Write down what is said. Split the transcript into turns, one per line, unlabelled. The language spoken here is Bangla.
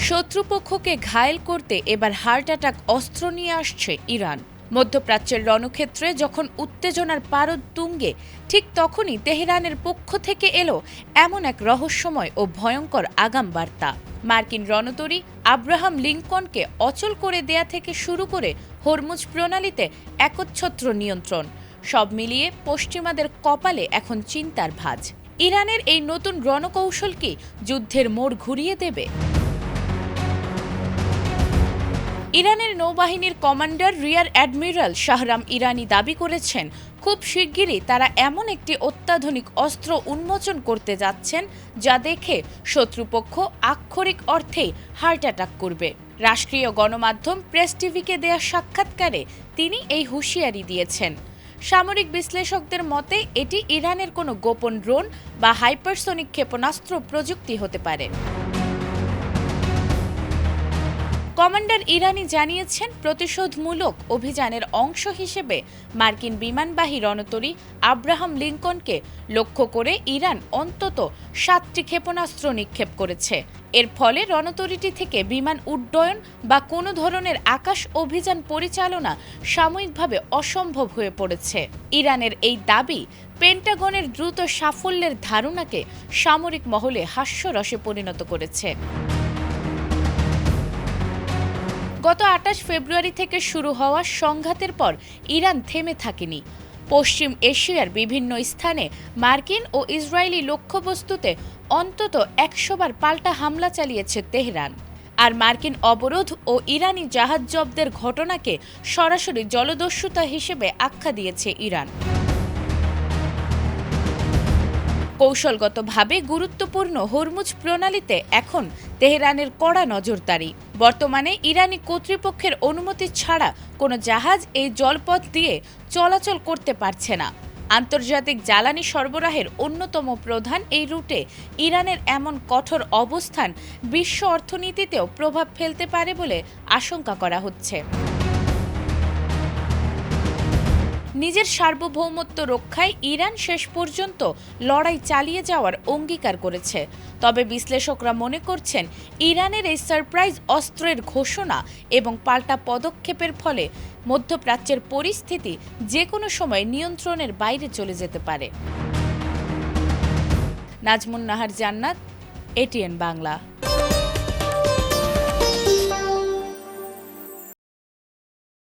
শত্রুপক্ষকে ঘায়েল করতে এবার হার্ট অ্যাটাক অস্ত্র নিয়ে আসছে ইরান। মধ্যপ্রাচ্যের রণক্ষেত্রে যখন উত্তেজনার পারদ তুঙ্গে, ঠিক তখনই তেহরানের পক্ষ থেকে এলো এমন এক রহস্যময় ও ভয়ঙ্কর আগাম বার্তা। মার্কিন রণতরী আব্রাহাম লিঙ্কনকে অচল করে দেয়া থেকে শুরু করে হরমুজ প্রণালীতে একচ্ছত্র নিয়ন্ত্রণ, সব মিলিয়ে পশ্চিমাদের কপালে এখন চিন্তার ভাঁজ। ইরানের এই নতুন রণকৌশল কি যুদ্ধের মোড় ঘুরিয়ে দেবে? ইরানের নৌবাহিনীর কমান্ডার রিয়ার অ্যাডমিরাল শাহরাম ইরানি দাবি করেছেন, খুব শিগগিরই তারা এমন একটি অত্যাধুনিক অস্ত্র উন্মোচন করতে যাচ্ছেন যা দেখে শত্রুপক্ষ আক্ষরিক অর্থেই হার্ট অ্যাটাক করবে। রাষ্ট্রীয় গণমাধ্যম প্রেস টিভিকে দেয়া সাক্ষাৎকারে তিনি এই হুঁশিয়ারি দিয়েছেন। সামরিক বিশ্লেষকদের মতে এটি ইরানের কোনো গোপন ড্রোন বা হাইপারসনিক ক্ষেপণাস্ত্র প্রযুক্তি হতে পারে। কমান্ডার ইরানি জানিয়েছেন, প্রতিশোধমূলক অভিযানের অংশ হিসেবে মার্কিন বিমানবাহী রণতরী আব্রাহাম লিঙ্কনকে লক্ষ্য করে ইরান অন্তত 7টি ক্ষেপণাস্ত্র নিক্ষেপ করেছে। এর ফলে রণতরীটি থেকে বিমান উড্ডয়ন বা কোনো ধরনের আকাশ অভিযান পরিচালনা সাময়িকভাবে অসম্ভব হয়ে পড়েছে। ইরানের এই দাবি পেন্টাগনের দ্রুত সাফল্যের ধারণাকে সামরিক মহলে হাস্যরসে পরিণত করেছে। গত 28 ফেব্রুয়ারি থেকে শুরু হওয়া সংঘাতের পর ইরান থেমে থাকেনি। পশ্চিম এশিয়ার বিভিন্ন স্থানে মার্কিন ও ইসরায়েলি লক্ষ্যবস্তুতে অন্তত 100 বার পাল্টা হামলা চালিয়েছে তেহরান। আর মার্কিন অবরোধ ও ইরানি জাহাজ জব্দের ঘটনাকে সরাসরি জলদস্যুতা হিসেবে আখ্যা দিয়েছে ইরান। কৌশলগতভাবে গুরুত্বপূর্ণ হরমুজ প্রণালীতে এখন তেহরানের কড়া নজরদারি। বর্তমানে ইরানি কর্তৃপক্ষের অনুমতি ছাড়া কোনো জাহাজ এই জলপথ দিয়ে চলাচল করতে পারছে না। আন্তর্জাতিক জ্বালানি সরবরাহের অন্যতম প্রধান এই রুটে ইরানের এমন কঠোর অবস্থান বিশ্ব অর্থনীতিতেও প্রভাব ফেলতে পারে বলে আশঙ্কা করা হচ্ছে। নিজের সার্বভৌমত্ব রক্ষায় ইরান শেষ পর্যন্ত লড়াই চালিয়ে যাওয়ার অঙ্গীকার করেছে। তবে বিশ্লেষকরা মনে করছেন, ইরানের এই সারপ্রাইজ অস্ত্রের ঘোষণা এবং পাল্টা পদক্ষেপের ফলে মধ্যপ্রাচ্যের পরিস্থিতি যে কোনো সময় নিয়ন্ত্রণের বাইরে চলে যেতে পারে। নাজমুন নাহার জান্নাত, এটিএন বাংলা।